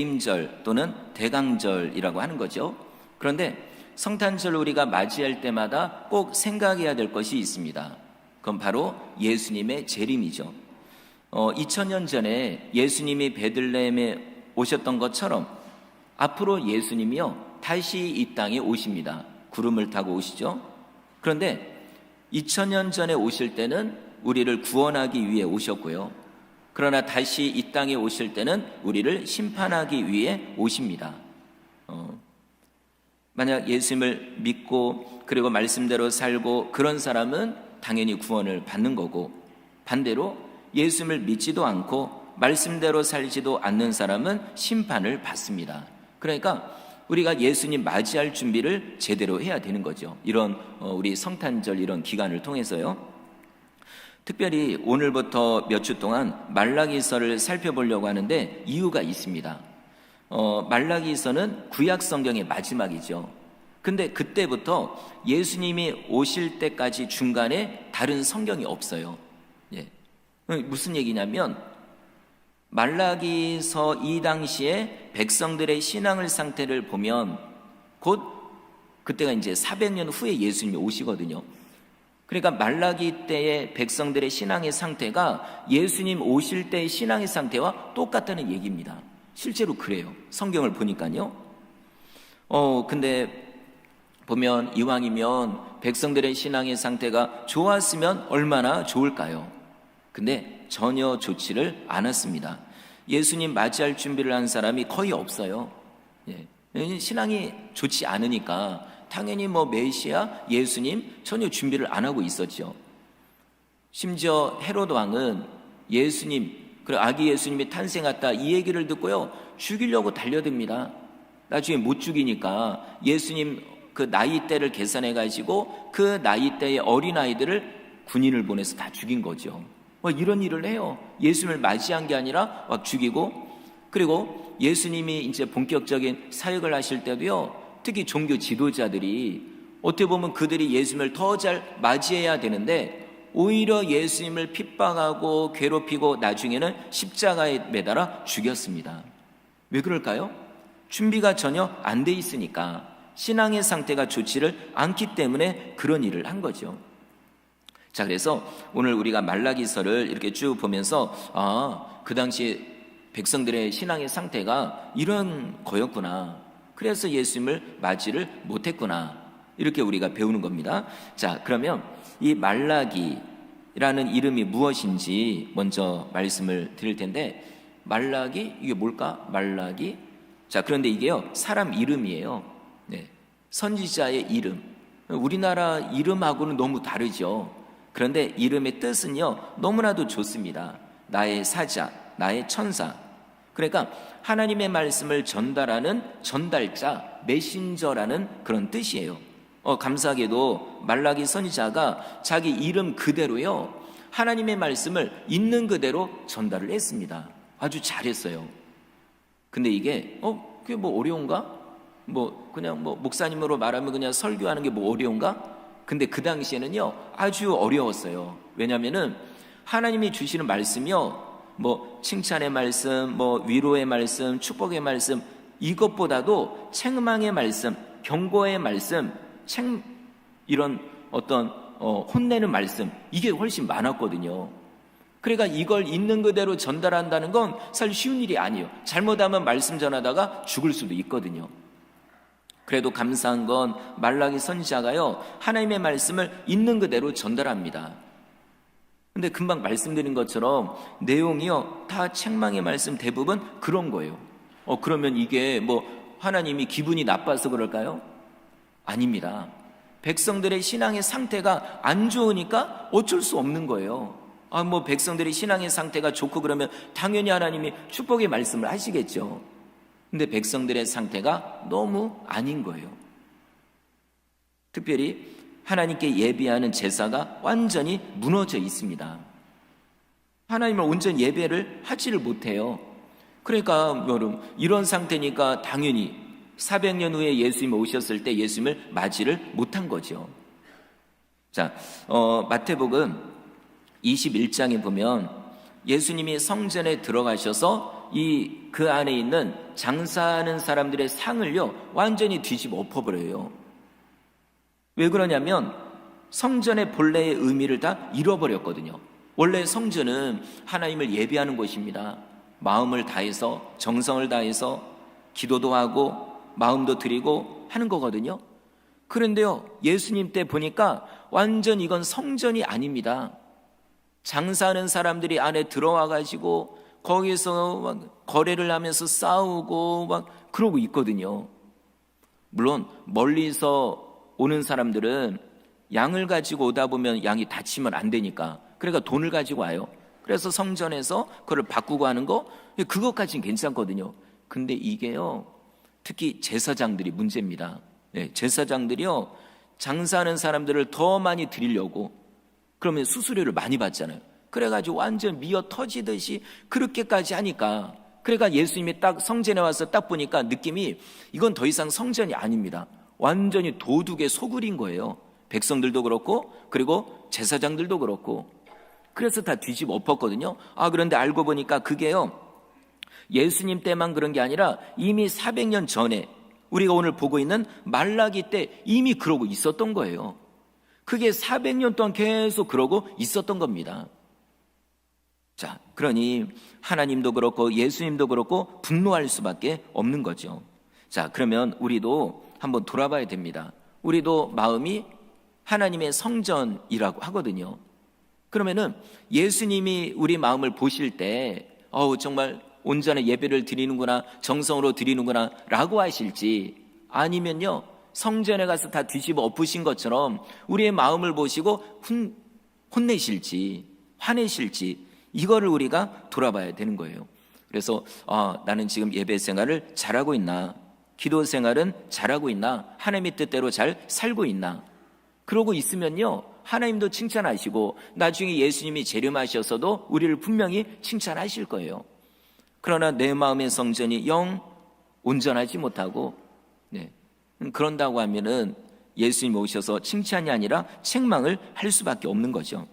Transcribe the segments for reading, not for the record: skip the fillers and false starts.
임절 또는 대강절이라고 하는 거죠. 그런데 성탄절 우리가 맞이할 때마다 꼭 생각해야 될 것이 있습니다. 그건 바로 예수님의 재림이죠. 2000년 전에 예수님이 베들레헴에 오셨던 것처럼 앞으로 예수님이요 다시 이 땅에 오십니다. 구름을 타고 오시죠. 그런데 2000년 전에 오실 때는 우리를 구원하기 위해 오셨고요. 그러나 다시 이 땅에 오실 때는 우리를 심판하기 위해 오십니다. 만약 예수님을 믿고 그리고 말씀대로 살고 그런 사람은 당연히 구원을 받는 거고, 반대로 예수님을 믿지도 않고 말씀대로 살지도 않는 사람은 심판을 받습니다. 그러니까 우리가 예수님 맞이할 준비를 제대로 해야 되는 거죠. 이런 우리 성탄절 이런 기간을 통해서요. 특별히 오늘부터 몇 주 동안 말라기서를 살펴보려고 하는데 이유가 있습니다. 말라기서는 구약 성경의 마지막이죠. 근데 그때부터 예수님이 오실 때까지 중간에 다른 성경이 없어요. 예. 무슨 얘기냐면 말라기서 이 당시에 백성들의 신앙의 상태를 보면 곧 그때가 이제 400년 후에 예수님이 오시거든요. 그러니까 말라기 때의 백성들의 신앙의 상태가 예수님 오실 때의 신앙의 상태와 똑같다는 얘기입니다. 실제로 그래요. 성경을 보니까요. 근데 보면 이왕이면 백성들의 신앙의 상태가 좋았으면 얼마나 좋을까요? 근데 전혀 좋지를 않았습니다. 예수님 맞이할 준비를 한 사람이 거의 없어요. 신앙이 좋지 않으니까 당연히 메시아, 예수님 전혀 준비를 안 하고 있었죠. 심지어 헤롯 왕은 예수님, 그리고 아기 예수님이 탄생했다 이 얘기를 듣고요 죽이려고 달려듭니다. 나중에 못 죽이니까 예수님 그 나이대를 계산해 가지고 그 나이대의 어린아이들을 군인을 보내서 다 죽인 거죠. 이런 일을 해요. 예수님을 맞이한 게 아니라 막 죽이고, 그리고 예수님이 이제 본격적인 사역을 하실 때도요 특히 종교 지도자들이 어떻게 보면 그들이 예수님을 더 잘 맞이해야 되는데 오히려 예수님을 핍박하고 괴롭히고 나중에는 십자가에 매달아 죽였습니다. 왜 그럴까요? 준비가 전혀 안 돼 있으니까, 신앙의 상태가 좋지를 않기 때문에 그런 일을 한 거죠. 자, 그래서 오늘 우리가 말라기서를 이렇게 쭉 보면서 그 당시 백성들의 신앙의 상태가 이런 거였구나, 그래서 예수님을 맞이를 못했구나, 이렇게 우리가 배우는 겁니다. 자, 그러면 이 말라기라는 이름이 무엇인지 먼저 말씀을 드릴 텐데, 말라기, 이게 뭘까? 말라기. 자, 그런데 이게요 사람 이름이에요. 선지자의 이름. 우리나라 이름하고는 너무 다르죠. 그런데 이름의 뜻은요 너무나도 좋습니다. 나의 사자, 나의 천사. 그러니까 하나님의 말씀을 전달하는 전달자, 메신저라는 그런 뜻이에요. 감사하게도 말라기 선지자가 자기 이름 그대로요 하나님의 말씀을 있는 그대로 전달을 했습니다. 아주 잘했어요. 근데 이게 그게 어려운가? 그냥 목사님으로 말하면 그냥 설교하는 게 어려운가? 근데 그 당시에는요 아주 어려웠어요. 왜냐면은 하나님이 주시는 말씀이요 칭찬의 말씀, 위로의 말씀, 축복의 말씀, 이것보다도 책망의 말씀, 경고의 말씀, 이런 어떤 혼내는 말씀, 이게 훨씬 많았거든요. 그러니까 이걸 있는 그대로 전달한다는 건 사실 쉬운 일이 아니에요. 잘못하면 말씀 전하다가 죽을 수도 있거든요. 그래도 감사한 건 말라기 선지자가요 하나님의 말씀을 있는 그대로 전달합니다. 근데 금방 말씀드린 것처럼 내용이요 다 책망의 말씀 대부분 그런 거예요. 그러면 이게 하나님이 기분이 나빠서 그럴까요? 아닙니다. 백성들의 신앙의 상태가 안 좋으니까 어쩔 수 없는 거예요. 백성들의 신앙의 상태가 좋고 그러면 당연히 하나님이 축복의 말씀을 하시겠죠. 근데 백성들의 상태가 너무 아닌 거예요. 특별히 하나님께 예배하는 제사가 완전히 무너져 있습니다. 하나님을 온전히 예배를 하지를 못해요. 그러니까 여러분 이런 상태니까 당연히 400년 후에 예수님이 오셨을 때 예수님을 맞이를 못한 거죠. 자, 마태복음 21장에 보면 예수님이 성전에 들어가셔서 그 안에 있는 장사하는 사람들의 상을요 완전히 뒤집어 엎어버려요. 왜 그러냐면 성전의 본래의 의미를 다 잃어버렸거든요. 원래 성전은 하나님을 예배하는 곳입니다. 마음을 다해서 정성을 다해서 기도도 하고 마음도 드리고 하는 거거든요. 그런데요 예수님 때 보니까 완전 이건 성전이 아닙니다. 장사하는 사람들이 안에 들어와 가지고 거기서 막 거래를 하면서 싸우고 막 그러고 있거든요. 물론 멀리서 오는 사람들은 양을 가지고 오다 보면 양이 다치면 안 되니까 그러니까 돈을 가지고 와요. 그래서 성전에서 그걸 바꾸고 하는 거 그것까지는 괜찮거든요. 근데 이게요 특히 제사장들이 문제입니다. 제사장들이요 장사하는 사람들을 더 많이 드리려고 그러면 수수료를 많이 받잖아요. 그래가지고 완전 미어 터지듯이 그렇게까지 하니까 그러니까 예수님이 딱 성전에 와서 딱 보니까 느낌이 이건 더 이상 성전이 아닙니다. 완전히 도둑의 소굴인 거예요. 백성들도 그렇고 그리고 제사장들도 그렇고 그래서 다 뒤집어 엎었거든요. 그런데 알고 보니까 그게요 예수님 때만 그런 게 아니라 이미 400년 전에 우리가 오늘 보고 있는 말라기 때 이미 그러고 있었던 거예요. 그게 400년 동안 계속 그러고 있었던 겁니다. 자, 그러니 하나님도 그렇고 예수님도 그렇고 분노할 수밖에 없는 거죠. 자, 그러면 우리도 한번 돌아봐야 됩니다. 우리도 마음이 하나님의 성전이라고 하거든요. 그러면은 예수님이 우리 마음을 보실 때 정말 온전한 예배를 드리는구나 정성으로 드리는구나 라고 하실지 아니면요 성전에 가서 다 뒤집어 엎으신 것처럼 우리의 마음을 보시고 혼내실지 화내실지 이거를 우리가 돌아봐야 되는 거예요. 그래서 나는 지금 예배 생활을 잘하고 있나 기도 생활은 잘하고 있나 하나님의 뜻대로 잘 살고 있나 그러고 있으면요 하나님도 칭찬하시고 나중에 예수님이 재림하셔서도 우리를 분명히 칭찬하실 거예요. 그러나 내 마음의 성전이 영 온전하지 못하고 그런다고 하면은 예수님 오셔서 칭찬이 아니라 책망을 할 수밖에 없는 거죠.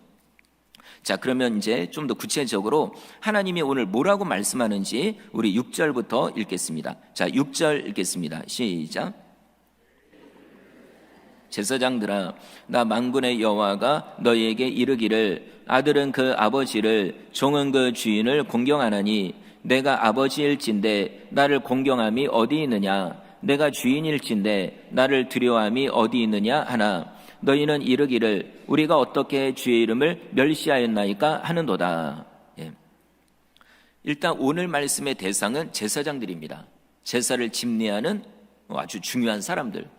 자, 그러면 이제 좀 더 구체적으로 하나님이 오늘 뭐라고 말씀하는지 우리 6절부터 읽겠습니다. 자, 6절 읽겠습니다. 시작. 제사장들아 나 만군의 여호와가 너희에게 이르기를 아들은 그 아버지를 종은 그 주인을 공경하나니 내가 아버지일진데 나를 공경함이 어디 있느냐 내가 주인일진데 나를 두려워함이 어디 있느냐 하나 너희는 이르기를 우리가 어떻게 주의 이름을 멸시하였나이까 하는도다. 일단 오늘 말씀의 대상은 제사장들입니다. 제사를 집례하는 아주 중요한 사람들.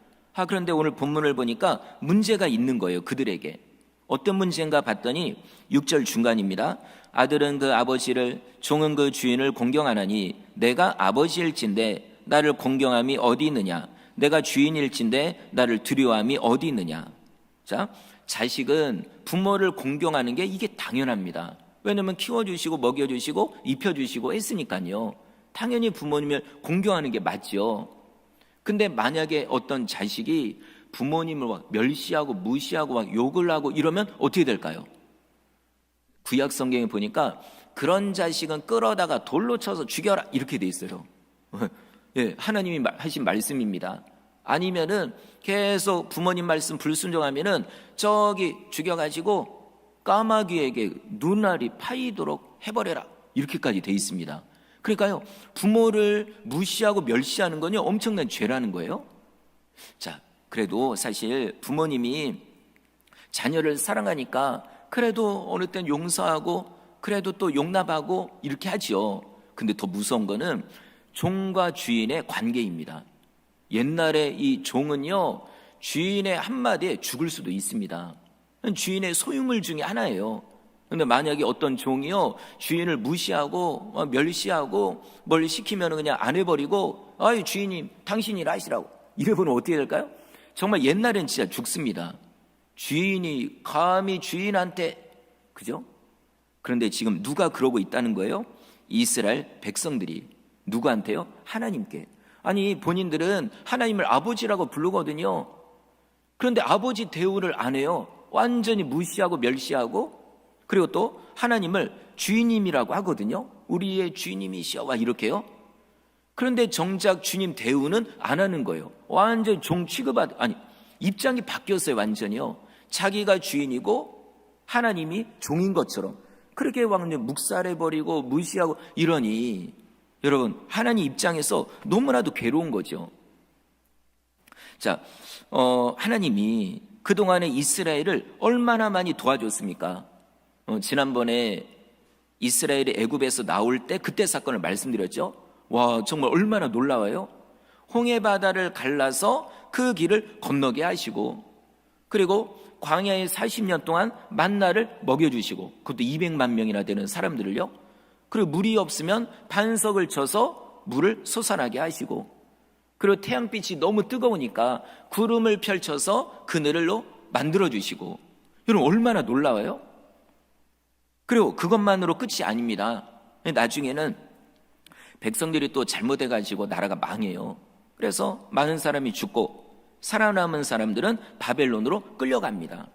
그런데 오늘 본문을 보니까 문제가 있는 거예요. 그들에게. 어떤 문제인가 봤더니 6절 중간입니다. 아들은 그 아버지를 종은 그 주인을 공경하나니 내가 아버지일진데 나를 공경함이 어디 있느냐 내가 주인일진데 나를 두려워함이 어디 있느냐. 자, 자식은 부모를 공경하는 게 이게 당연합니다. 왜냐하면 키워주시고 먹여주시고 입혀주시고 했으니까요. 당연히 부모님을 공경하는 게 맞죠. 근데 만약에 어떤 자식이 부모님을 막 멸시하고 무시하고 막 욕을 하고 이러면 어떻게 될까요? 구약 성경에 보니까 그런 자식은 끌어다가 돌로 쳐서 죽여라 이렇게 돼 있어요. 하나님이 하신 말씀입니다. 아니면은 계속 부모님 말씀 불순종하면은 저기 죽여가지고 까마귀에게 눈알이 파이도록 해버려라 이렇게까지 돼 있습니다. 그러니까요 부모를 무시하고 멸시하는 건요 엄청난 죄라는 거예요. 자, 그래도 사실 부모님이 자녀를 사랑하니까 그래도 어느 땐 용서하고 그래도 또 용납하고 이렇게 하죠. 근데 더 무서운 거는 종과 주인의 관계입니다. 옛날에 이 종은요 주인의 한마디에 죽을 수도 있습니다. 주인의 소유물 중에 하나예요. 근데 만약에 어떤 종이요 주인을 무시하고 멸시하고 뭘 시키면 그냥 안 해버리고 주인님 당신이 하시라고 이래보면 어떻게 될까요? 정말 옛날엔 진짜 죽습니다. 주인이 감히 주인한테 그죠? 그런데 지금 누가 그러고 있다는 거예요? 이스라엘 백성들이. 누구한테요? 하나님께. 아니 본인들은 하나님을 아버지라고 부르거든요. 그런데 아버지 대우를 안 해요. 완전히 무시하고 멸시하고 그리고 또 하나님을 주인님이라고 하거든요. 우리의 주님이시여 와 이렇게요. 그런데 정작 주님 대우는 안 하는 거예요. 완전 종 아니 입장이 바뀌었어요. 완전히요. 자기가 주인이고 하나님이 종인 것처럼 그렇게 완전 묵살해버리고 무시하고 이러니 여러분 하나님 입장에서 너무나도 괴로운 거죠. 자, 하나님이 그동안에 이스라엘을 얼마나 많이 도와줬습니까? 지난번에 이스라엘이 애굽에서 나올 때 그때 사건을 말씀드렸죠. 와, 정말 얼마나 놀라워요. 홍해 바다를 갈라서 그 길을 건너게 하시고, 그리고 광야에 40년 동안 만나를 먹여주시고, 그것도 200만 명이나 되는 사람들을요. 그리고 물이 없으면 반석을 쳐서 물을 솟아나게 하시고, 그리고 태양빛이 너무 뜨거우니까 구름을 펼쳐서 그늘로 만들어주시고. 여러분 얼마나 놀라워요? 그리고 그것만으로 끝이 아닙니다. 나중에는 백성들이 또 잘못해가지고 나라가 망해요. 그래서 많은 사람이 죽고 살아남은 사람들은 바벨론으로 끌려갑니다.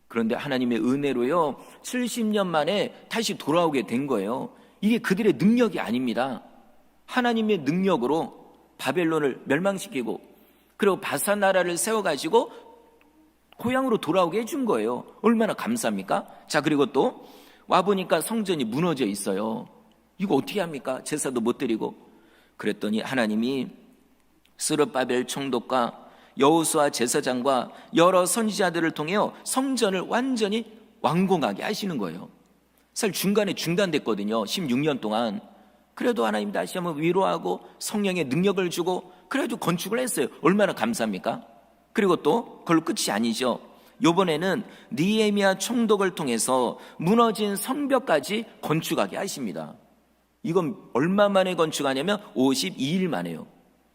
그런데 하나님의 은혜로요 70년 만에 다시 돌아오게 된 거예요. 이게 그들의 능력이 아닙니다. 하나님의 능력으로 바벨론을 멸망시키고 그리고 바산 나라를 세워가지고 고향으로 돌아오게 해준 거예요. 얼마나 감사합니까? 자, 그리고 또 와보니까 성전이 무너져 있어요. 이거 어떻게 합니까? 제사도 못 드리고. 그랬더니 하나님이 스룹바벨 총독과 여호수아 제사장과 여러 선지자들을 통해 성전을 완전히 완공하게 하시는 거예요. 사실 중간에 중단됐거든요. 16년 동안. 그래도 하나님 다시 한번 위로하고 성령의 능력을 주고 그래도 건축을 했어요. 얼마나 감사합니까? 그리고 또 그걸로 끝이 아니죠. 이번에는 느헤미야 총독을 통해서 무너진 성벽까지 건축하게 하십니다. 이건 얼마 만에 건축하냐면 52일 만에요.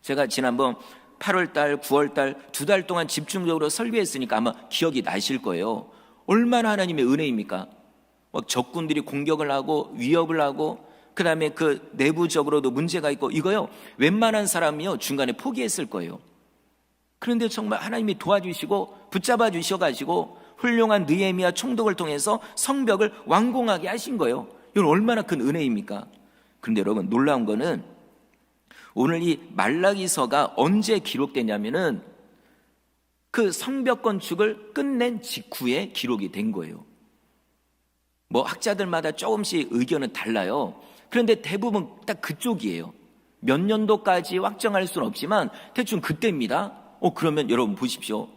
제가 지난번 8월달, 9월달 2달 동안 집중적으로 설교했으니까 아마 기억이 나실 거예요. 얼마나 하나님의 은혜입니까? 막 적군들이 공격을 하고 위협을 하고 그 다음에 그 내부적으로도 문제가 있고 이거요 웬만한 사람이요 중간에 포기했을 거예요. 그런데 정말 하나님이 도와주시고 붙잡아 주셔가지고 훌륭한 느헤미야 총독을 통해서 성벽을 완공하게 하신 거예요. 이건 얼마나 큰 은혜입니까? 그런데 여러분 놀라운 거는 오늘 이 말라기서가 언제 기록되냐면은 그 성벽 건축을 끝낸 직후에 기록이 된 거예요. 뭐 학자들마다 조금씩 의견은 달라요. 그런데 대부분 딱 그쪽이에요. 몇 년도까지 확정할 수는 없지만 대충 그때입니다. 그러면 여러분 보십시오.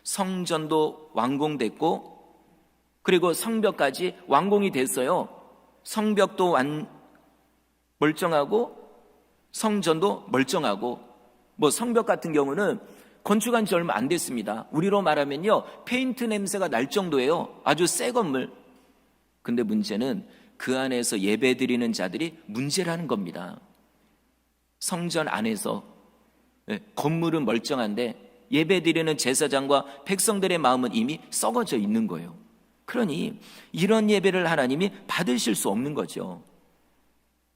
성전도 완공됐고 그리고 성벽까지 완공이 됐어요. 성벽도 멀쩡하고 성전도 멀쩡하고 뭐 성벽 같은 경우는 건축한 지 얼마 안 됐습니다. 우리로 말하면요 페인트 냄새가 날 정도예요. 아주 새 건물. 근데 문제는 그 안에서 예배드리는 자들이 문제라는 겁니다. 성전 안에서 건물은 멀쩡한데 예배드리는 제사장과 백성들의 마음은 이미 썩어져 있는 거예요. 그러니 이런 예배를 하나님이 받으실 수 없는 거죠.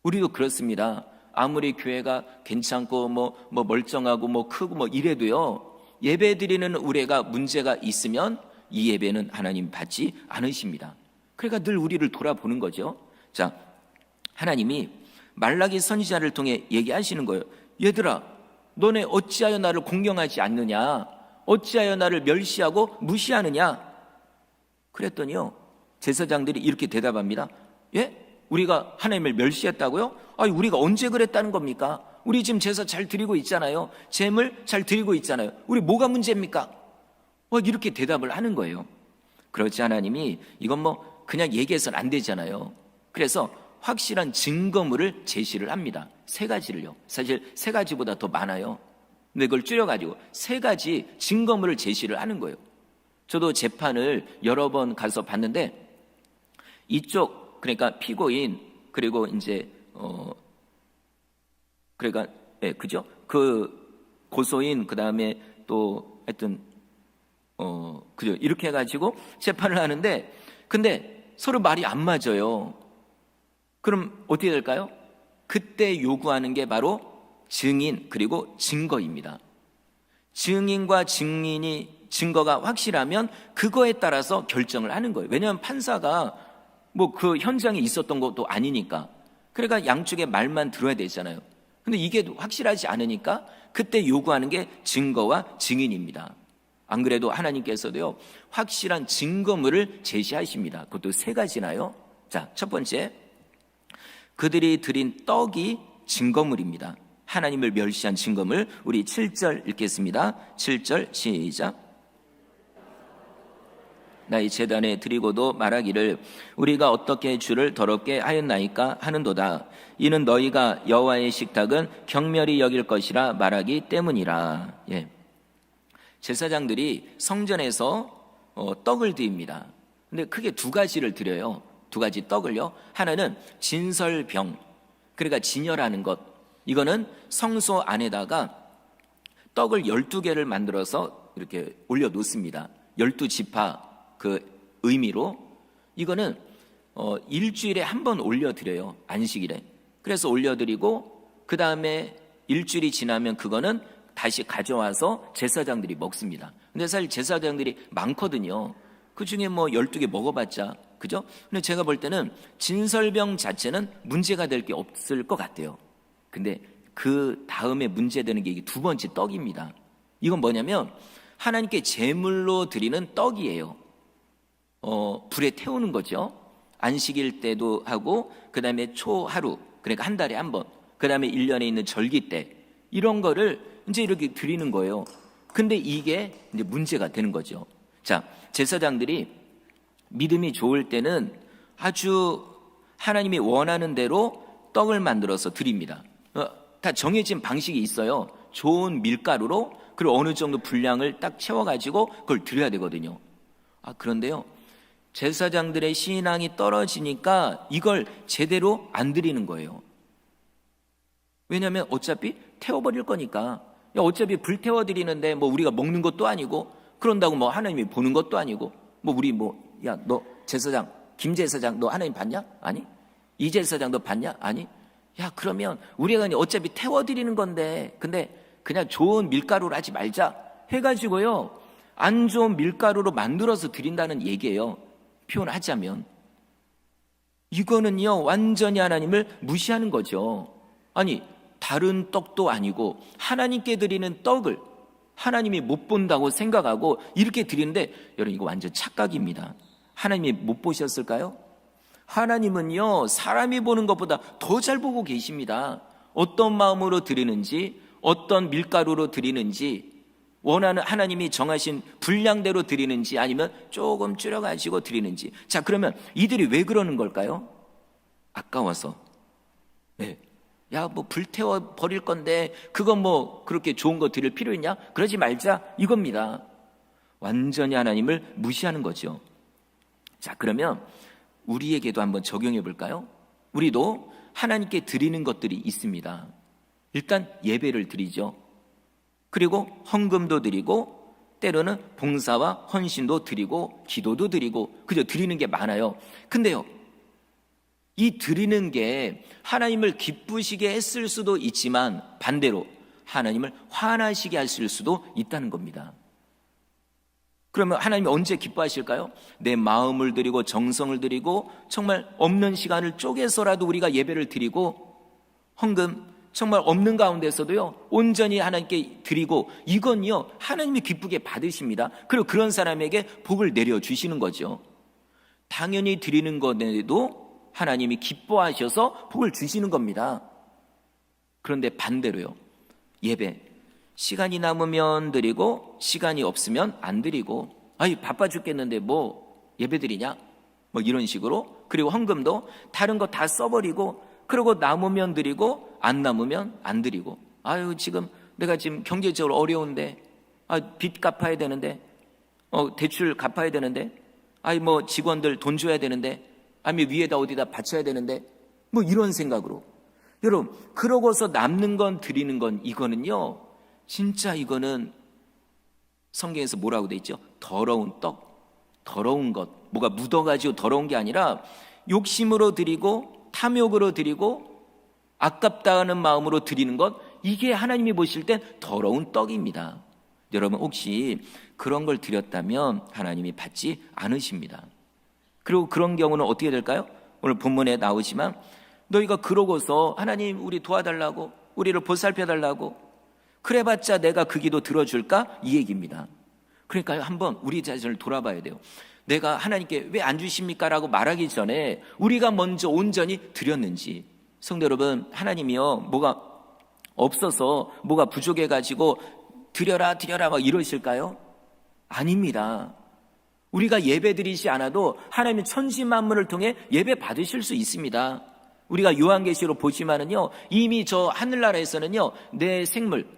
우리도 그렇습니다. 아무리 교회가 괜찮고 뭐 멀쩡하고 뭐 크고 뭐 이래도요 예배드리는 우리가 문제가 있으면 이 예배는 하나님 받지 않으십니다. 그러니까 늘 우리를 돌아보는 거죠. 자, 하나님이 말라기 선지자를 통해 얘기하시는 거예요. 얘들아, 너네 어찌하여 나를 공경하지 않느냐? 어찌하여 나를 멸시하고 무시하느냐? 그랬더니요 제사장들이 이렇게 대답합니다. 예? 우리가 하나님을 멸시했다고요? 아니 우리가 언제 그랬다는 겁니까? 우리 지금 제사 잘 드리고 있잖아요. 제물 잘 드리고 있잖아요. 우리 뭐가 문제입니까? 이렇게 대답을 하는 거예요. 그렇지 하나님이 이건 뭐 그냥 얘기해서는 안 되잖아요. 그래서 확실한 증거물을 제시를 합니다. 3가지를요. 사실 3가지보다 더 많아요. 근데 그걸 줄여가지고 3가지 증거물을 제시를 하는 거예요. 저도 재판을 여러 번 가서 봤는데 이쪽 그러니까 피고인 그리고 이제 그러니까 그죠? 그 고소인 그다음에 또 하여튼 그죠? 이렇게 해가지고 재판을 하는데 근데 서로 말이 안 맞아요. 그럼 어떻게 될까요? 그때 요구하는 게 바로 증인 그리고 증거입니다. 증인과 증거가 확실하면 그거에 따라서 결정을 하는 거예요. 왜냐하면 판사가 뭐 그 현장에 있었던 것도 아니니까. 그러니까 양쪽의 말만 들어야 되잖아요. 근데 이게 확실하지 않으니까 그때 요구하는 게 증거와 증인입니다. 안 그래도 하나님께서도요, 확실한 증거물을 제시하십니다. 그것도 세 가지나요? 자, 첫 번째, 그들이 드린 떡이 증거물입니다. 하나님을 멸시한 증거물. 우리 7절 읽겠습니다. 7절 시작. 나의 제단에 드리고도 말하기를 우리가 어떻게 주를 더럽게 하였나이까 하는도다. 이는 너희가 여호와의 식탁은 경멸히 여길 것이라 말하기 때문이라. 예. 제사장들이 성전에서 떡을 드립니다. 근데 크게 두 가지를 드려요. 두 가지 떡을요. 하나는 진설병, 그러니까 진열하는 것. 이거는 성소 안에다가 떡을 12개를 만들어서 이렇게 올려놓습니다. 12지파 그 의미로. 이거는 일주일에 한 번 올려드려요. 안식일에. 그래서 올려드리고 그 다음에 일주일이 지나면 그거는 다시 가져와서 제사장들이 먹습니다. 근데 사실 제사장들이 많거든요. 그 중에 뭐 12개 먹어봤자, 그죠? 근데 제가 볼 때는 진설병 자체는 문제가 될 게 없을 것 같아요. 근데 그 다음에 문제되는 게 이게 두 번째 떡입니다. 이건 뭐냐면 하나님께 제물로 드리는 떡이에요. 불에 태우는 거죠. 안식일 때도 하고, 그 다음에 초하루, 그러니까 한 달에 한 번, 그 다음에 1년에 있는 절기 때, 이런 거를 이제 이렇게 드리는 거예요. 근데 이게 이제 문제가 되는 거죠. 자, 제사장들이 믿음이 좋을 때는 아주 하나님이 원하는 대로 떡을 만들어서 드립니다. 다 정해진 방식이 있어요. 좋은 밀가루로, 그리고 어느 정도 분량을 딱 채워가지고 그걸 드려야 되거든요. 그런데요, 제사장들의 신앙이 떨어지니까 이걸 제대로 안 드리는 거예요. 왜냐하면 어차피 태워버릴 거니까. 어차피 불태워 드리는데 뭐 우리가 먹는 것도 아니고, 그런다고 뭐 하나님이 보는 것도 아니고, 뭐 우리 야, 너 제사장, 김 제사장 너 하나님 봤냐? 아니. 이 제사장 너 봤냐? 아니. 야, 그러면 우리가 어차피 태워 드리는 건데, 근데 그냥 좋은 밀가루로 하지 말자 해가지고요, 안 좋은 밀가루로 만들어서 드린다는 얘기예요. 표현하자면 이거는요, 완전히 하나님을 무시하는 거죠. 아니, 다른 떡도 아니고 하나님께 드리는 떡을 하나님이 못 본다고 생각하고 이렇게 드리는데, 여러분 이거 완전 착각입니다. 하나님이 못 보셨을까요? 하나님은요, 사람이 보는 것보다 더 잘 보고 계십니다. 어떤 마음으로 드리는지, 어떤 밀가루로 드리는지, 원하는 하나님이 정하신 분량대로 드리는지, 아니면 조금 줄여가지고 드리는지. 자, 그러면 이들이 왜 그러는 걸까요? 아까워서. 네. 야, 뭐 불태워 버릴 건데 그거 뭐 그렇게 좋은 거 드릴 필요 있냐? 그러지 말자, 이겁니다. 완전히 하나님을 무시하는 거죠. 자, 그러면 우리에게도 한번 적용해 볼까요? 우리도 하나님께 드리는 것들이 있습니다. 일단 예배를 드리죠. 그리고 헌금도 드리고, 때로는 봉사와 헌신도 드리고, 기도도 드리고, 그저 드리는 게 많아요. 근데요, 이 드리는 게 하나님을 기쁘시게 했을 수도 있지만 반대로 하나님을 화나시게 하실 수도 있다는 겁니다. 그러면 하나님이 언제 기뻐하실까요? 내 마음을 드리고 정성을 드리고 정말 없는 시간을 쪼개서라도 우리가 예배를 드리고, 헌금 정말 없는 가운데서도요, 온전히 하나님께 드리고, 이건요, 하나님이 기쁘게 받으십니다. 그리고 그런 사람에게 복을 내려주시는 거죠. 당연히 드리는 것에도 하나님이 기뻐하셔서 복을 주시는 겁니다. 그런데 반대로요, 예배, 시간이 남으면 드리고 시간이 없으면 안 드리고, 바빠 죽겠는데 뭐 예배 드리냐, 뭐 이런 식으로. 그리고 헌금도 다른 거 다 써버리고, 그리고 남으면 드리고 안 남으면 안 드리고, 지금 내가 지금 경제적으로 어려운데, 빚 갚아야 되는데, 대출 갚아야 되는데, 뭐 직원들 돈 줘야 되는데, 아니면 위에다 어디다 바쳐야 되는데, 뭐 이런 생각으로. 여러분, 그러고서 남는 건 드리는 건, 이거는요, 진짜 이거는 성경에서 뭐라고 돼 있죠? 더러운 떡, 더러운 것. 뭐가 묻어가지고 더러운 게 아니라 욕심으로 드리고 탐욕으로 드리고 아깝다는 마음으로 드리는 것, 이게 하나님이 보실 땐 더러운 떡입니다. 여러분, 혹시 그런 걸 드렸다면 하나님이 받지 않으십니다. 그리고 그런 경우는 어떻게 될까요? 오늘 본문에 나오지만 너희가 그러고서 하나님 우리 도와달라고, 우리를 보살펴달라고 그래봤자 내가 그 기도 들어줄까? 이 얘기입니다. 그러니까 한번 우리 자신을 돌아봐야 돼요. 내가 하나님께 왜 안 주십니까? 라고 말하기 전에 우리가 먼저 온전히 드렸는지. 성도 여러분, 하나님이요 뭐가 없어서 뭐가 부족해가지고 드려라 막 이러실까요? 아닙니다. 우리가 예배 드리지 않아도 하나님의 천지 만물을 통해 예배 받으실 수 있습니다. 우리가 요한계시로 보시면은요, 이미 저 하늘나라에서는요, 내 생물,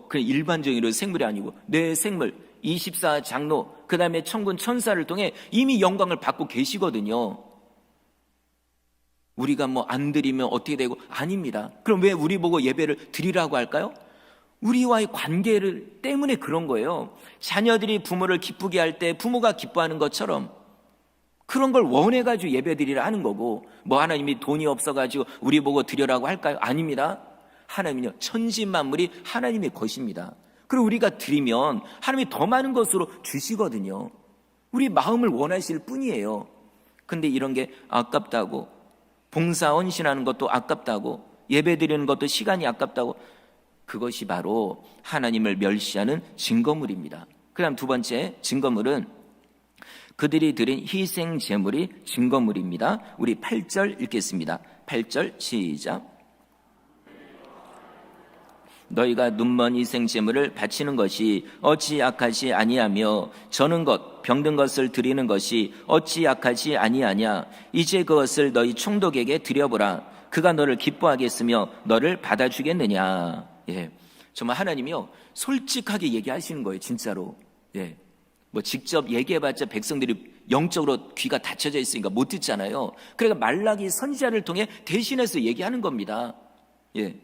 그냥 일반적인 생물이 아니고 내 생물 24장로, 그 다음에 천군 천사를 통해 이미 영광을 받고 계시거든요. 우리가 뭐 안 드리면 어떻게 되고? 아닙니다. 그럼 왜 우리 보고 예배를 드리라고 할까요? 우리와의 관계를 때문에 그런 거예요. 자녀들이 부모를 기쁘게 할 때 부모가 기뻐하는 것처럼 그런 걸 원해가지고 예배드리라 하는 거고, 뭐 하나님이 돈이 없어가지고 우리 보고 드려라고 할까요? 아닙니다. 하나님은요, 천지 만물이 하나님의 것입니다. 그리고 우리가 드리면 하나님이 더 많은 것으로 주시거든요. 우리 마음을 원하실 뿐이에요. 근데 이런 게 아깝다고, 봉사 헌신하는 것도 아깝다고, 예배 드리는 것도 시간이 아깝다고, 그것이 바로 하나님을 멸시하는 증거물입니다. 그 다음 두 번째 증거물은 그들이 드린 희생 제물이 증거물입니다. 우리 8절 읽겠습니다. 8절 시작. 너희가 눈먼 희생 제물을 바치는 것이 어찌 악하지 아니하며 저는 것 병든 것을 드리는 것이 어찌 악하지 아니하냐. 이제 그것을 너희 총독에게 드려보라. 그가 너를 기뻐하겠으며 너를 받아주겠느냐. 예, 정말 하나님이요 솔직하게 얘기하시는 거예요. 진짜로. 예, 뭐 직접 얘기해봤자 백성들이 영적으로 귀가 닫혀져 있으니까 못 듣잖아요. 그러니까 말라기 선지자를 통해 대신해서 얘기하는 겁니다. 예,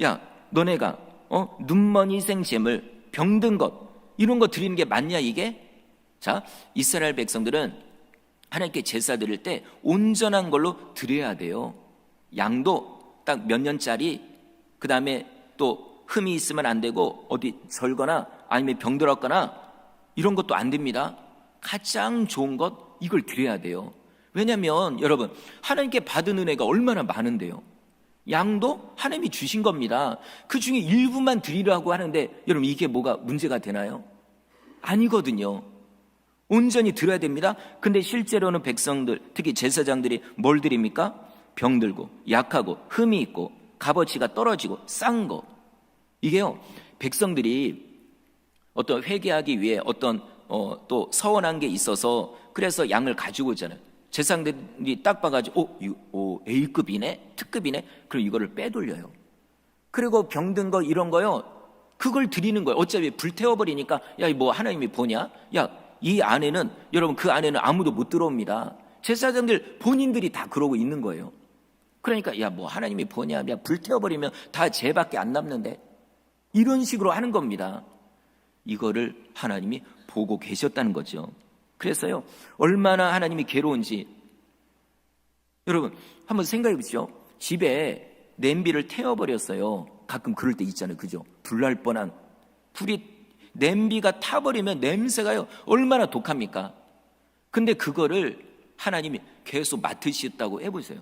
야 너네가 눈먼 희생 제물, 병든 것 이런 거 드리는 게 맞냐 이게? 자, 이스라엘 백성들은 하나님께 제사 드릴 때 온전한 걸로 드려야 돼요. 양도 딱 몇 년짜리, 그 다음에 또 흠이 있으면 안 되고 어디 절거나 아니면 병들었거나 이런 것도 안 됩니다. 가장 좋은 것 이걸 드려야 돼요. 왜냐하면 여러분 하나님께 받은 은혜가 얼마나 많은데요. 양도 하나님이 주신 겁니다. 그 중에 일부만 드리라고 하는데 여러분 이게 뭐가 문제가 되나요? 아니거든요. 온전히 드려야 됩니다. 근데 실제로는 백성들, 특히 제사장들이 뭘 드립니까? 병들고 약하고 흠이 있고 값어치가 떨어지고 싼 거. 이게요 백성들이 어떤 회개하기 위해 어떤 또 서원한 게 있어서 그래서 양을 가지고 오잖아요. 제사장들이 딱 봐가지고 A급이네, 특급이네. 그럼 이거를 빼돌려요. 그리고 병든 거 이런 거요 그걸 드리는 거예요. 어차피 불태워버리니까 야 뭐 하나님이 보냐? 야 이 안에는 여러분 그 안에는 아무도 못 들어옵니다. 제사장들 본인들이 다 그러고 있는 거예요. 그러니까 야 뭐 하나님이 보냐? 야 불태워버리면 다 죄밖에 안 남는데 이런 식으로 하는 겁니다. 이거를 하나님이 보고 계셨다는 거죠. 그래서요 얼마나 하나님이 괴로운지 여러분 한번 생각해 보시죠. 집에 냄비를 태워버렸어요. 가끔 그럴 때 있잖아요. 그죠? 불날 뻔한 불이 냄비가 타버리면 냄새가요 얼마나 독합니까? 근데 그거를 하나님이 계속 맡으셨다고 해보세요.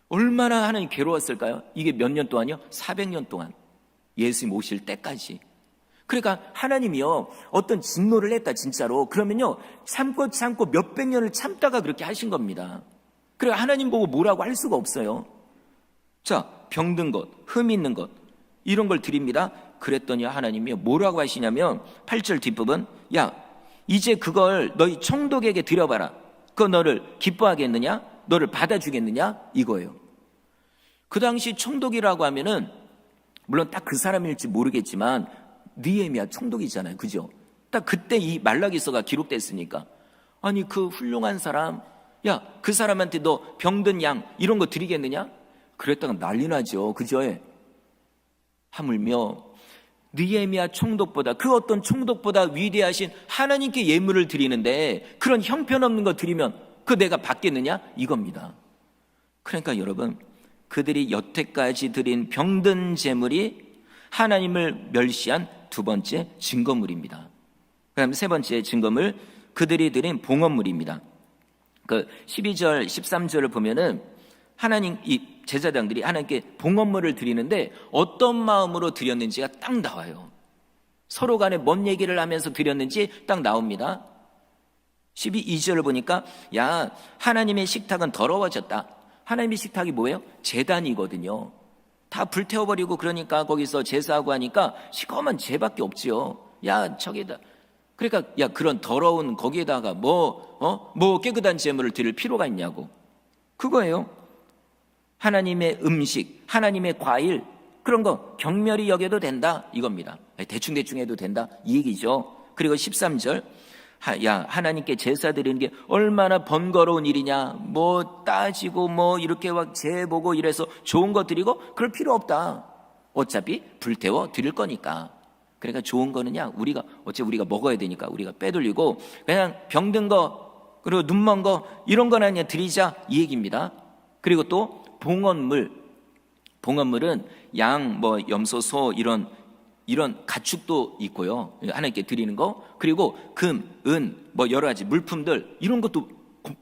얼마나 하나님 괴로웠을까요? 이게 몇 년 동안요? 400년 동안 예수님 오실 때까지. 그러니까 하나님이요 어떤 진노를 했다 진짜로 그러면요 참고 몇백 년을 참다가 그렇게 하신 겁니다. 그러니까 하나님 보고 뭐라고 할 수가 없어요. 자, 병든 것, 흠 있는 것 이런 걸 드립니다. 그랬더니 하나님이 뭐라고 하시냐면 8절 뒷부분 야 이제 그걸 너희 총독에게 드려봐라. 그거 너를 기뻐하겠느냐? 너를 받아주겠느냐? 이거예요. 그 당시 총독이라고 하면은 물론 딱 그 사람일지 모르겠지만 느헤미야 총독이잖아요. 그죠? 딱 그때 이 말라기서가 기록됐으니까 아니 그 훌륭한 사람 야 그 사람한테 너 병든 양 이런 거 드리겠느냐? 그랬다가 난리 나죠. 그죠? 하물며 느헤미야 총독보다 그 어떤 총독보다 위대하신 하나님께 예물을 드리는데 그런 형편없는 거 드리면 그 내가 받겠느냐? 이겁니다. 그러니까 여러분 그들이 여태까지 드린 병든 제물이 하나님을 멸시한 두 번째 증거물입니다. 그다음 세 번째 증거물 그들이 드린 봉헌물입니다. 그 12절 13절을 보면은 하나님, 이 제사장들이 하나님께 봉헌물을 드리는데 어떤 마음으로 드렸는지가 딱 나와요. 서로 간에 뭔 얘기를 하면서 드렸는지 딱 나옵니다. 12절을 보니까 야, 하나님의 식탁은 더러워졌다. 하나님의 식탁이 뭐예요? 제단이거든요. 다 불태워버리고 그러니까 거기서 제사하고 하니까 시커먼 죄밖에 없지요. 야, 저기다. 그러니까 야, 그런 더러운 거기에다가 뭐 깨끗한 제물을 드릴 필요가 있냐고. 그거예요. 하나님의 음식, 하나님의 과일, 그런 거 경멸히 여겨도 된다 이겁니다. 대충 해도 된다 이 얘기죠. 그리고 13절, 야, 하나님께 제사 드리는 게 얼마나 번거로운 일이냐, 뭐 따지고 뭐 이렇게 막 재보고 이래서 좋은 거 드리고 그럴 필요 없다. 어차피 불태워 드릴 거니까. 그러니까 좋은 거는야, 어차피 우리가 먹어야 되니까 우리가 빼돌리고 그냥 병든 거 그리고 눈먼 거 이런 거나 그냥 드리자 이 얘기입니다. 그리고 또 봉헌물은 양, 뭐 염소, 소 이런 가축도 있고요. 하나님께 드리는 거. 그리고 금, 은, 뭐 여러 가지 물품들 이런 것도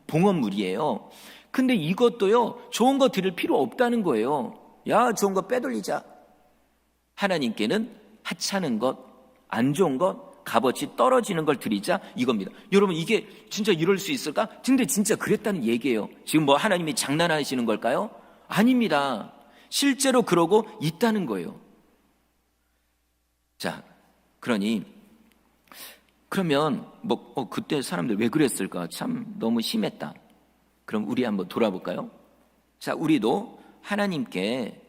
봉헌물이에요. 근데 이것도요, 좋은 거 드릴 필요 없다는 거예요. 야, 좋은 거 빼돌리자. 하나님께는 하찮은 것, 안 좋은 것, 값어치 떨어지는 걸 드리자 이겁니다. 여러분, 이게 진짜 이럴 수 있을까? 근데 진짜 그랬다는 얘기예요. 지금 뭐 하나님이 장난하시는 걸까요? 아닙니다. 실제로 그러고 있다는 거예요. 자, 그러면 그때 사람들 왜 그랬을까? 참 너무 심했다. 그럼 우리 한번 돌아볼까요? 자, 우리도 하나님께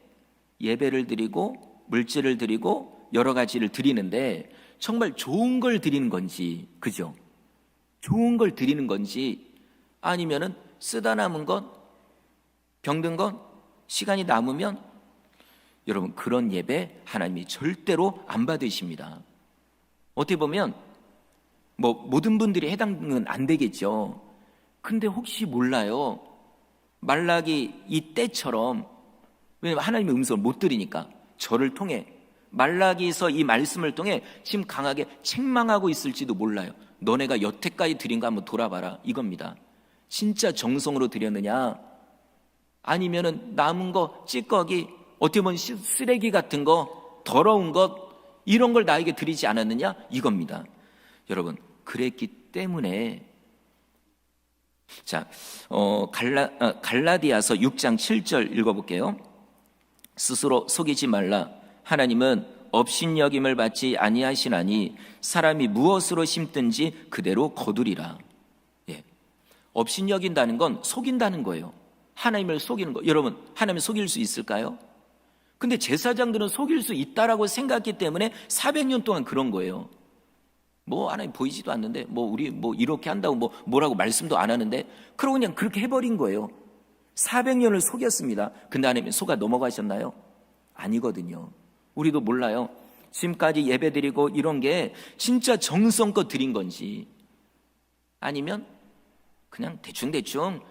예배를 드리고 물질을 드리고 여러 가지를 드리는데 정말 좋은 걸 드리는 건지, 그죠? 좋은 걸 드리는 건지 아니면은 쓰다 남은 것, 병든 것, 시간이 남으면 여러분, 그런 예배 하나님이 절대로 안 받으십니다. 어떻게 보면 뭐 모든 분들이 해당은 안 되겠죠. 근데 혹시 몰라요. 말라기 이 때처럼, 왜냐면 하나님의 음성을 못 들으니까 저를 통해 말라기서 이 말씀을 통해 지금 강하게 책망하고 있을지도 몰라요. 너네가 여태까지 드린 거 한번 돌아봐라 이겁니다. 진짜 정성으로 드렸느냐, 아니면은 남은 거 찌꺼기, 어떻게 보면 쓰레기 같은 거, 더러운 것 이런 걸 나에게 드리지 않았느냐 이겁니다. 여러분, 그랬기 때문에 자, 갈라디아서 6장 7절 읽어볼게요. 스스로 속이지 말라. 하나님은 업신여김을 받지 아니하시나니 사람이 무엇으로 심든지 그대로 거두리라. 예. 업신여긴다는 건 속인다는 거예요. 하나님을 속이는 거. 여러분, 하나님을 속일 수 있을까요? 근데 제사장들은 속일 수 있다라고 생각했기 때문에 400년 동안 그런 거예요. 뭐 하나님 보이지도 않는데 뭐 우리 뭐 이렇게 한다고 뭐라고 말씀도 안 하는데 그러고 그냥 그렇게 해버린 거예요. 400년을 속였습니다. 근데 하나님이 속아 넘어가셨나요? 아니거든요. 우리도 몰라요. 지금까지 예배드리고 이런 게 진짜 정성껏 드린 건지 아니면 그냥 대충 그냥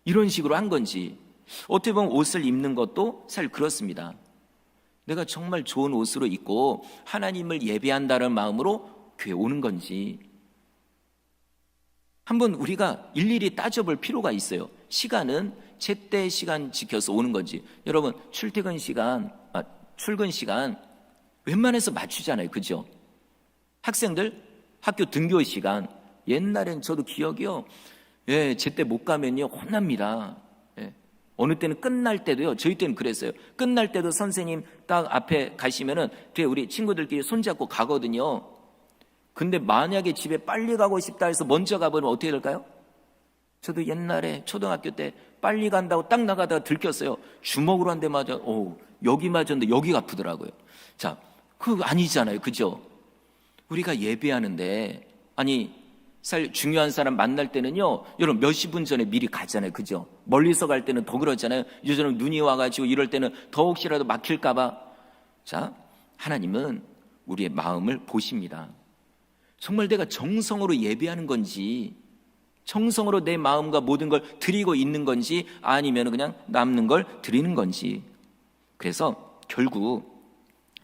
이런 식으로 한 건지. 어떻게 보면 옷을 입는 것도 사실 그렇습니다. 내가 정말 좋은 옷으로 입고 하나님을 예배한다는 마음으로 교회 오는 건지 한번 우리가 일일이 따져볼 필요가 있어요. 시간은 제때 시간 지켜서 오는 건지. 여러분, 출근 시간 웬만해서 맞추잖아요. 그죠? 학생들 학교 등교 시간, 옛날엔 저도 기억이요. 예, 제때 못 가면요 혼납니다. 예. 어느 때는 끝날 때도요. 저희 때는 그랬어요. 끝날 때도 선생님 딱 앞에 가시면은 뒤에 우리 친구들끼리 손잡고 가거든요. 근데 만약에 집에 빨리 가고 싶다 해서 먼저 가버리면 어떻게 될까요? 저도 옛날에 초등학교 때 빨리 간다고 딱 나가다가 들켰어요. 주먹으로 한 대 맞아. 여기 맞았는데 여기가 아프더라고요. 자, 그거 아니잖아요. 그죠? 우리가 예배하는데 사실 중요한 사람 만날 때는요, 여러분 몇십 분 전에 미리 가잖아요. 그죠? 멀리서 갈 때는 더 그렇잖아요. 요즘은 눈이 와가지고 이럴 때는 더 혹시라도 막힐까봐. 자, 하나님은 우리의 마음을 보십니다. 정말 내가 정성으로 예배하는 건지, 정성으로 내 마음과 모든 걸 드리고 있는 건지, 아니면 그냥 남는 걸 드리는 건지. 그래서 결국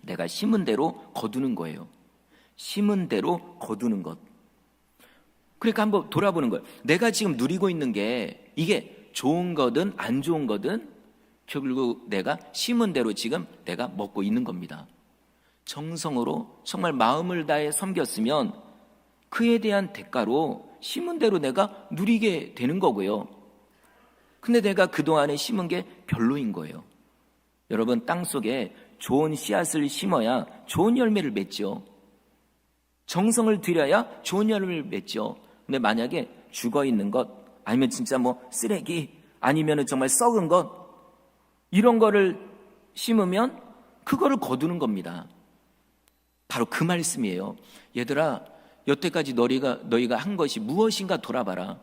내가 심은 대로 거두는 거예요. 심은 대로 거두는 것. 그러니까 한번 돌아보는 거예요. 내가 지금 누리고 있는 게 이게 좋은 거든 안 좋은 거든 결국 내가 심은 대로 지금 내가 먹고 있는 겁니다. 정성으로 정말 마음을 다해 섬겼으면 그에 대한 대가로 심은 대로 내가 누리게 되는 거고요. 근데 내가 그동안에 심은 게 별로인 거예요. 여러분, 땅속에 좋은 씨앗을 심어야 좋은 열매를 맺죠. 정성을 들여야 좋은 열매를 맺죠. 근데 만약에 죽어있는 것, 아니면 진짜 뭐 쓰레기, 아니면 정말 썩은 것, 이런 거를 심으면 그거를 거두는 겁니다. 바로 그 말씀이에요. 얘들아, 여태까지 너희가 한 것이 무엇인가 돌아봐라.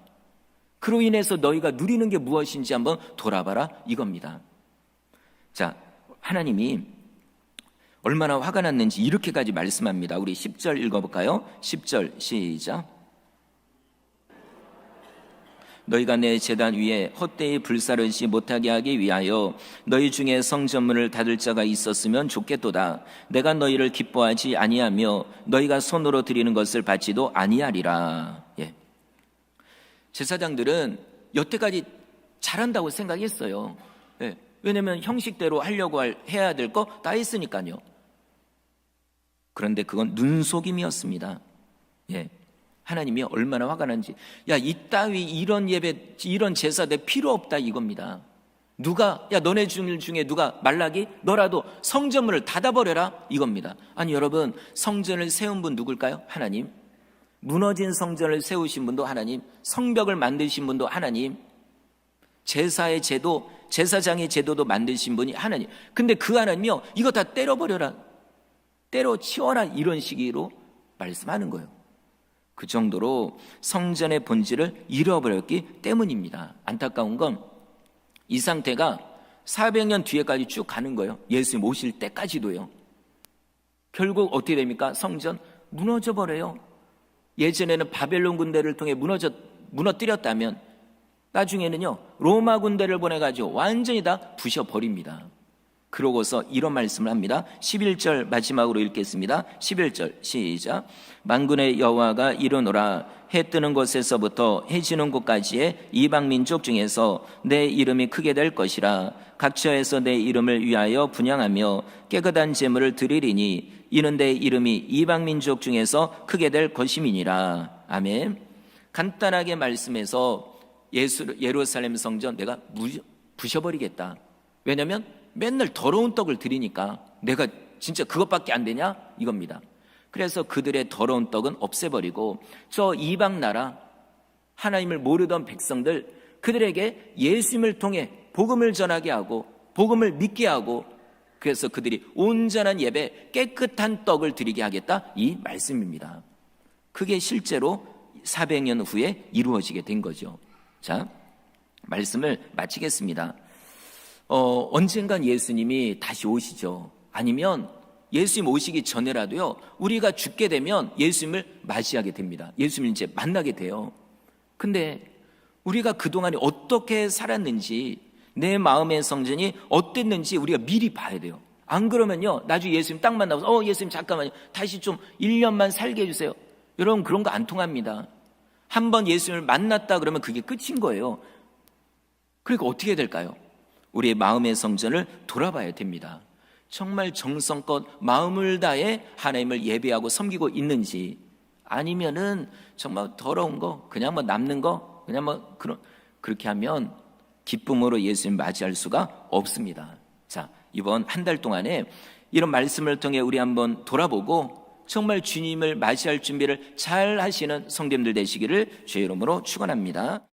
그로 인해서 너희가 누리는 게 무엇인지 한번 돌아봐라, 이겁니다. 자, 하나님이 얼마나 화가 났는지 이렇게까지 말씀합니다. 우리 10절 읽어볼까요? 10절 시작. 너희가 내 제단 위에 헛되이 불사르지 못하게 하기 위하여 너희 중에 성전문을 닫을 자가 있었으면 좋겠도다. 내가 너희를 기뻐하지 아니하며 너희가 손으로 드리는 것을 받지도 아니하리라. 예. 제사장들은 여태까지 잘한다고 생각했어요. 예. 왜냐하면 형식대로 하려고 해야 될 거 다 했으니까요. 그런데 그건 눈속임이었습니다. 예. 하나님이 얼마나 화가 난지, 야, 이따위 이런 예배, 이런 제사 내 필요 없다, 이겁니다. 너네 중에 누가 말라기? 너라도 성전문을 닫아버려라, 이겁니다. 아니, 여러분, 성전을 세운 분 누굴까요? 하나님. 무너진 성전을 세우신 분도 하나님, 성벽을 만드신 분도 하나님, 제사의 제도, 제사장의 제도도 만드신 분이 하나님. 근데 그 하나님이요, 이거 다 때려버려라, 때려치워라, 이런 식으로 말씀하는 거예요. 그 정도로 성전의 본질을 잃어버렸기 때문입니다. 안타까운 건 이 상태가 400년 뒤에까지 쭉 가는 거예요. 예수님 오실 때까지도요. 결국 어떻게 됩니까? 성전 무너져 버려요. 예전에는 바벨론 군대를 통해 무너뜨렸다면 나중에는요, 로마 군대를 보내가지고 완전히 다 부셔버립니다. 그러고서 이런 말씀을 합니다. 11절 마지막으로 읽겠습니다. 11절 시작. 만군의 여호와가 이르노라. 해 뜨는 곳에서부터 해 지는 곳까지의 이방 민족 중에서 내 이름이 크게 될 것이라. 각처에서 내 이름을 위하여 분향하며 깨끗한 제물을 드리리니 이는 내 이름이 이방 민족 중에서 크게 될 것임이니라. 아멘. 간단하게 말씀해서 예루살렘 성전 내가 부셔버리겠다. 왜냐하면 맨날 더러운 떡을 드리니까 내가 진짜 그것밖에 안 되냐? 이겁니다. 그래서 그들의 더러운 떡은 없애버리고 저 이방 나라 하나님을 모르던 백성들, 그들에게 예수님을 통해 복음을 전하게 하고 복음을 믿게 하고, 그래서 그들이 온전한 예배, 깨끗한 떡을 드리게 하겠다, 이 말씀입니다. 그게 실제로 400년 후에 이루어지게 된 거죠. 자, 말씀을 마치겠습니다. 언젠간 예수님이 다시 오시죠. 아니면 예수님 오시기 전에라도요, 우리가 죽게 되면 예수님을 맞이하게 됩니다. 예수님을 이제 만나게 돼요. 근데 우리가 그동안에 어떻게 살았는지, 내 마음의 성전이 어땠는지 우리가 미리 봐야 돼요. 안 그러면요, 나중에 예수님 딱 만나서 예수님 잠깐만요, 다시 좀 1년만 살게 해주세요. 여러분, 그런 거 안 통합니다. 한번 예수님을 만났다 그러면 그게 끝인 거예요. 그러니까 어떻게 해야 될까요? 우리의 마음의 성전을 돌아봐야 됩니다. 정말 정성껏 마음을 다해 하나님을 예배하고 섬기고 있는지, 아니면은 정말 더러운 거, 그냥 뭐 남는 거, 그냥 뭐 그렇게 하면 기쁨으로 예수님 맞이할 수가 없습니다. 자, 이번 한 달 동안에 이런 말씀을 통해 우리 한번 돌아보고 정말 주님을 맞이할 준비를 잘 하시는 성도님들 되시기를 주의 이름으로 축원합니다.